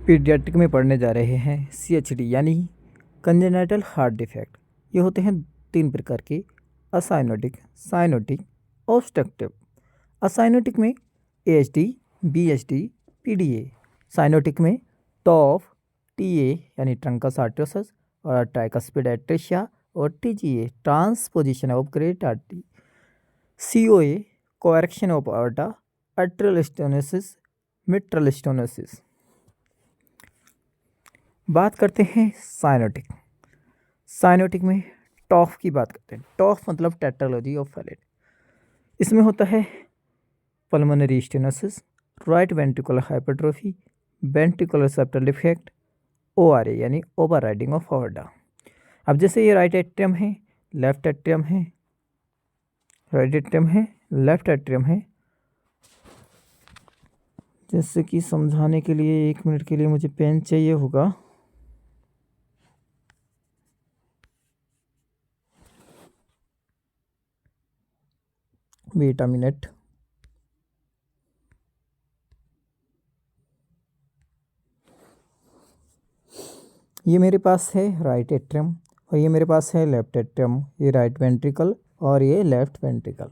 Paediatric में पढ़ने जा रहे हैं CHD यानी कंजेनाइटल हार्ट डिफेक्ट। ये होते हैं 3 प्रकार के, असाइनोटिक, साइनोटिक, ऑब्स्ट्रक्टिव। असाइनोटिक में AHD, BHD, PDA। साइनोटिक में टॉफ, TA यानी ट्रंकस आर्टरोसस और ट्राइकस्पिड एट्रेशिया और TGA transposition of great artery. COA coarctation of aorta, arterial stenosis, mitral stenosis. बात करते हैं साइनोटिक। साइनोटिक में टॉफ की बात करते हैं। टॉफ मतलब टेट्रालॉजी ऑफ फैलेट। इसमें होता है pulmonary stenosis, right ventricular hypertrophy, ventricular septal defect, ORA यानी ओवर राइडिंग ऑफ आर्टा। अब जैसे ये राइट एट्रियम है, लेफ्ट एट्रियम है, राइट एट्रियम है, लेफ्ट एट्रियम है। जैसे कि समझाने के लिए 1 मिनट के लिए मुझे पेन चाहिए होगा। Wait a minute. ये मेरे पास है राइट एट्रियम और ये मेरे पास है लेफ्ट एट्रियम। ये राइट वेंट्रिकल और ये लेफ्ट वेंट्रिकल।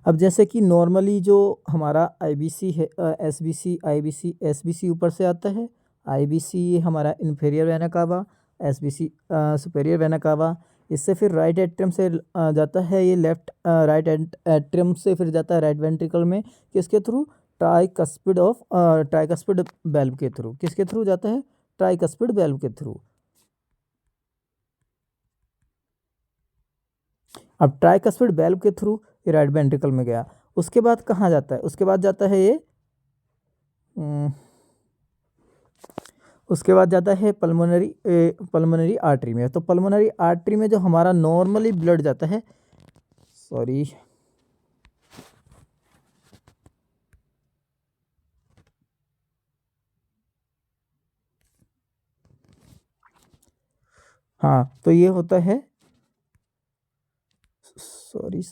अब जैसे कि नॉर्मली जो हमारा IBC है, SBC, IBC, SBC ऊपर से आता है। IBC ये हमारा inferior vena cava, SBC superior vena cava. इससे फिर राइट एट्रियम से जाता है ये लेफ्ट राइट एट्रियम से फिर जाता है राइट वेंट्रिकल में। किसके थ्रू? ट्राइकस्पिड वेल्व के थ्रू। किसके थ्रू जाता है? ट्राइकस्पिड वेल्व के थ्रू। अब ट्राइकस्पिड वेल्व के थ्रू ये राइट वेंट्रिकल में गया। उसके बाद कहाँ जाता है? उसके बाद जाता है ये उसके बाद जाता है पल्मोनरी आर्टरी में। तो पल्मोनरी आर्टरी में जो हमारा नॉर्मली ब्लड जाता है, सॉरी, हाँ, तो ये होता है, सॉरी,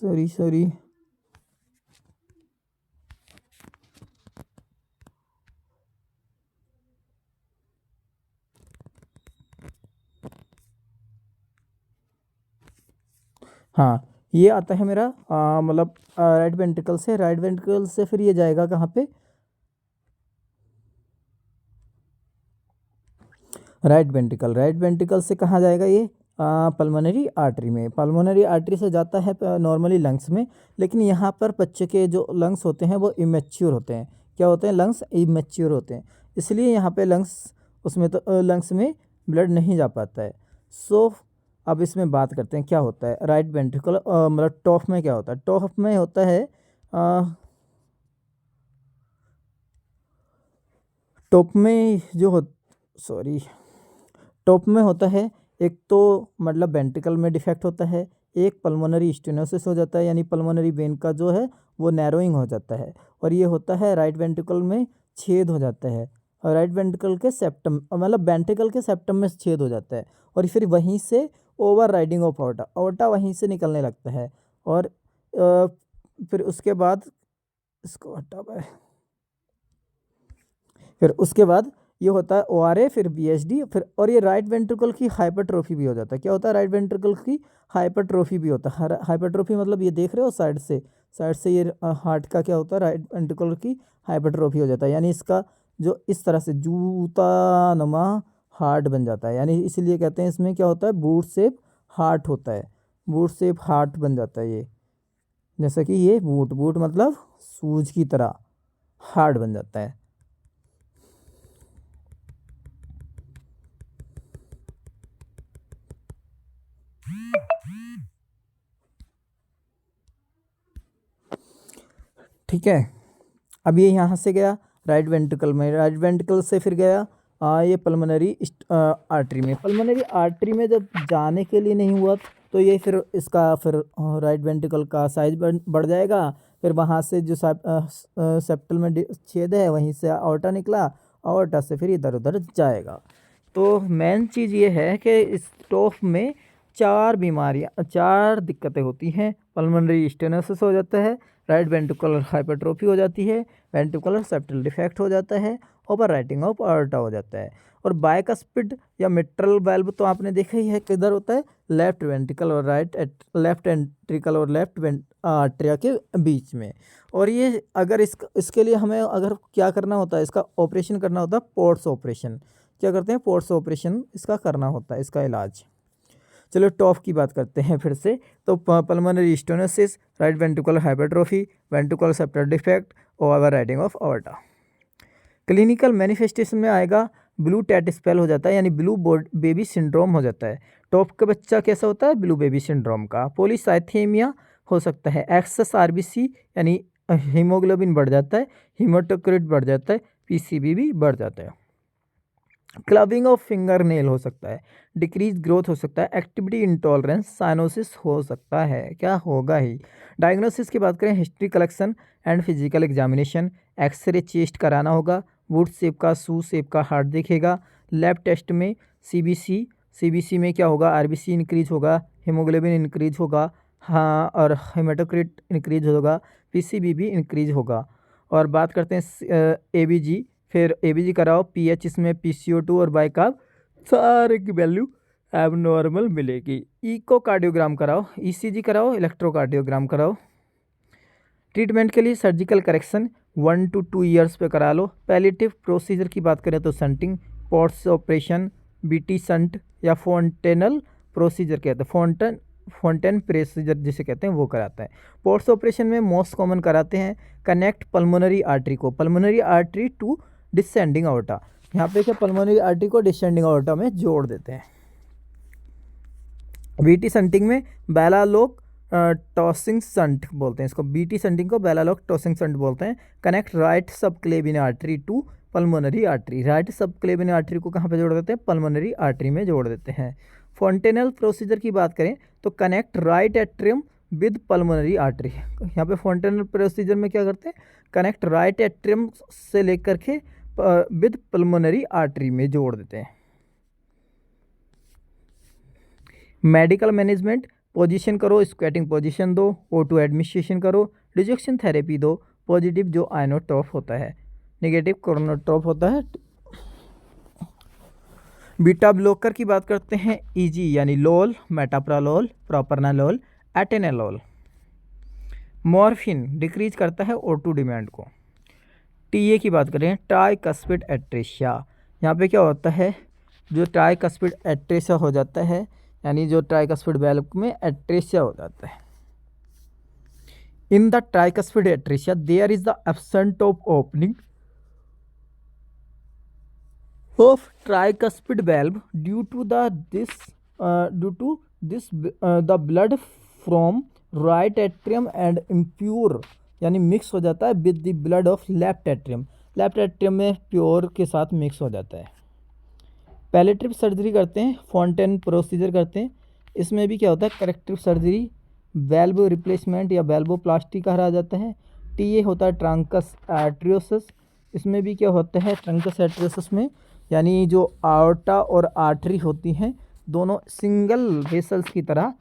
हाँ, ये आता है मेरा मतलब राइट वेंट्रिकल से। राइट वेंट्रिकल से फिर ये जाएगा कहाँ पे? Right ventricle. राइट वेंट्रिकल से कहाँ जाएगा ये? पल्मोनरी आर्टरी में। पल्मोनरी आर्टरी से जाता है नॉर्मली लंग्स में। लेकिन यहाँ पर बच्चे के जो लंग्स होते हैं वो इमेच्योर होते हैं। क्या होते हैं? लंग्स इमेच्योर होते हैं, इसलिए यहाँ पे लंग्स में ब्लड नहीं जा पाता है। सो अब इसमें बात करते हैं क्या होता है राइट वेंट्रिकल, मतलब टॉप में क्या होता है? टॉप में होता है टॉप में जो हो सॉरी टॉप में होता है, एक तो मतलब वेंट्रिकल में डिफेक्ट होता है, एक पल्मोनरी स्टेनोसिस हो जाता है, यानी पल्मोनरी वेन का जो है वो नैरोइंग हो जाता है। और ये होता है राइट वेंट्रिकल में छेद हो जाता है, और राइट वेंट्रिकल के सेप्टम मतलब वेंट्रिकल के सेप्टम में छेद हो जाता है, और फिर वहीं से ओवर राइडिंग ऑफ आर्टा वहीं से निकलने लगता है। और फिर उसके बाद इसको हटा पाए, फिर उसके बाद ये होता है ORA, फिर BHD, फिर और ये राइट वेंट्रिकल की हाइपरट्रोफी भी हो जाता है। क्या होता है? राइट वेंट्रिकल की हाइपरट्रोफी भी होता है। हाइपरट्रोफी मतलब ये देख रहे हो साइड से ये हार्ट का क्या होता है? राइट वेंट्रिकल की हाइपरट्रोफी हो जाता है, यानी इसका जो इस तरह से जूता नुमा हार्ट बन जाता है। यानी इसीलिए कहते हैं इसमें क्या होता है? बूट शेप हार्ट होता है। बूट शेप हार्ट बन जाता है ये। जैसा कि ये बूट मतलब सूज की तरह हार्ट बन जाता है। ठीक है, अब ये यहाँ से गया राइट वेंट्रिकल में। राइट वेंट्रिकल से फिर गया ये पल्मोनरी आर्टरी में। पल्मोनरी आर्टरी में जब जाने के लिए नहीं हुआ तो ये फिर इसका फिर राइट वेंट्रिकल का साइज बढ़ जाएगा। फिर वहाँ से जो सेप्टल में छेद है वहीं से आर्टा निकला, आर्टा से फिर इधर उधर जाएगा। तो मेन चीज़ ये है कि इस टॉफ में 4 दिक्कतें होती हैं। पल्मोनरी स्टेनोसिस हो जाता है, राइट वेंट्रिकुलर हाइपरट्रोफी हो जाती है, वेंट्रिकुलर सेप्टल डिफेक्ट हो जाता है, ओवर राइटिंग ऑफ आयोर्टा हो जाता है। और बाइकस्पिड या मिट्रल वाल्व तो आपने देखा ही है किधर होता है, लेफ्ट वेंट्रिकल और लेफ्ट वेंट्रिकल और लेफ्ट आर्टरिया के बीच में। और ये अगर इसके लिए हमें अगर क्या करना होता है, इसका ऑपरेशन करना होता है, पोर्ट्स ऑपरेशन। क्या करते हैं, पोर्ट्स ऑपरेशन इसका करना होता है, इसका इलाज। चलो टॉप की बात करते हैं फिर से। तो pulmonary stenosis, right ventricular hypertrophy, ventricular septal defect और overriding of aorta. Clinical manifestation में आएगा ब्लू टैट स्पेल हो जाता है, यानी ब्लू बेबी सिंड्रोम हो जाता है। टॉप का बच्चा कैसा होता है, ब्लू बेबी सिंड्रोम का। पॉलीसाइथेमिया हो सकता है, एक्सेस आरबीसी यानी हीमोग्लोबिन बढ़ जाता है, हीमोटोक्रिट बढ़ जाता है, पीसीबी भी बढ़ जाता है। क्लबिंग ऑफ फिंगर नेल हो सकता है, डिक्रीज ग्रोथ हो सकता है, एक्टिविटी इंटॉलरेंस, साइनोसिस हो सकता है, क्या होगा ही। डायग्नोसिस की बात करें, history collection and physical examination, X ray chest कराना होगा, वुड शेप का शू शेप का हार्ट दिखेगा। लैब टेस्ट में सीबीसी में क्या होगा, आरबीसी इंक्रीज होगा, हीमोग्लोबिन इंक्रीज होगा, हाँ, और हेमाटोक्रिट इंक्रीज होगा, पीसीबी भी इंक्रीज होगा। और बात करते हैं एबीजी, फिर एबीजी कराओ, पीएच इसमें PCO2 और बाइकार्ब सारे की वैल्यू एबनॉर्मल मिलेगी। इकोकार्डियोग्राम कराओ, ईसीजी कराओ, इलेक्ट्रोकार्डियोग्राम कराओ। ट्रीटमेंट के लिए सर्जिकल करेक्शन 1 to 2 ईयर्स पे करा लो। पैलिएटिव प्रोसीजर की बात करें तो shunting, ports operation, BT shunt या फोंटेनल प्रोसीजर कहते हैं, फोंटेन प्रोसीजर जिसे कहते हैं वो कराता है। पोर्ट्स ऑपरेशन में मोस्ट कॉमन कराते हैं कनेक्ट पल्मोनरी आर्टरी को, पल्मोनरी आर्टरी टू डिसेंडिंग आयोर्टा। यहाँ पे क्या पल्मोनरी आर्टरी को डिसेंडिंग आयोर्टा में जोड़ देते हैं। बीटी संटिंग में बेलालोक टॉसिंग संट बोलते हैं इसको, बीटी संटिंग को बेलालोक टॉसिंग संट बोलते हैं। Connect right subclavian artery to pulmonary artery, right subclavian artery को कहाँ पे जोड़ देते हैं, पल्मोनरी आर्टरी में जोड़ देते हैं। फोंटेनल प्रोसीजर की बात करें तो connect right atrium with pulmonary artery. यहाँ पे फोंटेनल प्रोसीजर में क्या करते हैं, कनेक्ट राइट एट्रियम से लेकर के विद पल्मोनरी आर्टरी में जोड़ देते हैं। मेडिकल मैनेजमेंट, पोजीशन करो, स्क्वेटिंग पोजीशन दो, O2 एडमिनिस्ट्रेशन करो, रिजेक्शन थेरेपी दो, पॉजिटिव जो आइनोट्रोप होता है, नेगेटिव कोरोनोट्रोप होता है। बीटा ब्लॉकर की बात करते हैं, ईजी यानी लोल, मेटाप्रालोल, प्रोपरनालोल, एटेनोल। मॉर्फिन डिक्रीज करता है O2 डिमांड को। टीए की बात करें, ट्राइकस्पिड एट्रेशिया, यहाँ पे क्या होता है, जो ट्राइकस्पिड एट्रेशिया हो जाता है, यानी जो ट्राइकस्पिड वाल्व में एट्रेशिया हो जाता है। In the tricuspid atresia there is the absent of opening of tricuspid valve due to this the blood from right atrium and impure यानी मिक्स हो जाता है with the blood of left atrium, left atrium में pure के साथ mix हो जाता है। पैलेटिव सर्जरी करते हैं, फोंटेन प्रोसीजर करते हैं, इसमें भी क्या होता है, करेक्टिव सर्जरी, वेल्व रिप्लेसमेंट या वेल्वोप्लास्टी कहा जाता है। टीए होता है ट्रंकस आर्टरियोसिस, इसमें भी क्या होता है, ट्रंकस आर्टरियोसिस में यानी जो आयोर्टा और आर्टरी होती हैं दोनों सिंगल वेसल्स की तरह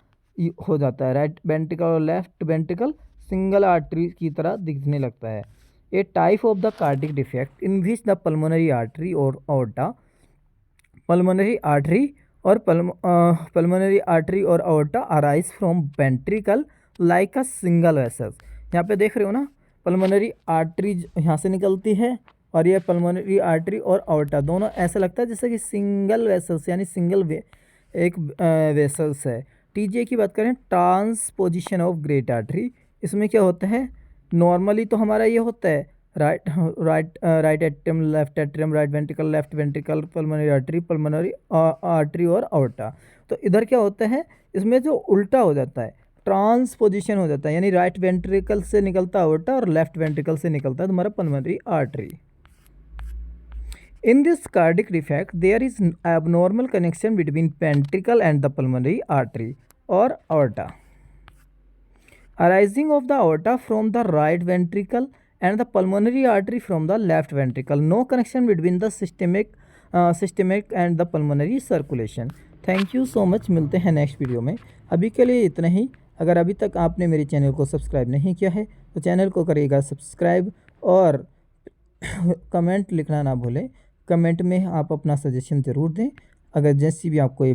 हो जाता है, राइट वेंट्रिकल और लेफ्ट वेंट्रिकल सिंगल आर्टरी की तरह दिखने लगता है। A type of the cardiac defect in which the pulmonary artery और आयोर्टा, पल्मोनरी आर्टरी और aorta arise from ventricle like a single vessels. यहाँ पे देख रहे हो ना, पल्मोनरी आर्टरी यहाँ से निकलती है और ये पल्मोनरी आर्टरी और आयोर्टा दोनों ऐसा लगता है जैसे कि सिंगल वेसल्स यानी एक वेसल्स है। टीजे की बात करें, ट्रांसपोजिशन ऑफ ग्रेट आर्टरी, इसमें क्या होता है, नॉर्मली तो हमारा ये होता है right atrium left atrium, right ventricle left ventricle, pulmonary artery और आयोर्टा। तो इधर क्या होता है, इसमें जो उल्टा हो जाता है, ट्रांसपोजिशन हो जाता है, यानी राइट वेंट्रिकल से निकलता है आयोर्टा और लेफ्ट वेंट्रिकल से निकलता है तुम्हारा pulmonary artery. In this cardiac defect, there is abnormal connection between ventricle and the pulmonary artery or aorta. Arising of the aorta from the right ventricle and the pulmonary artery from the left ventricle. No connection between the systemic and the pulmonary circulation. Thank you so much. मिलते हैं next video में। अभी के लिए इतना ही। अगर अभी तक आपने मेरे चैनल को सब्सक्राइब नहीं किया है तो चैनल को करिएगा सब्सक्राइब और कमेंट लिखना ना भूलें। कमेंट में आप अपना सजेशन ज़रूर दें। अगर जैसी भी आपको ये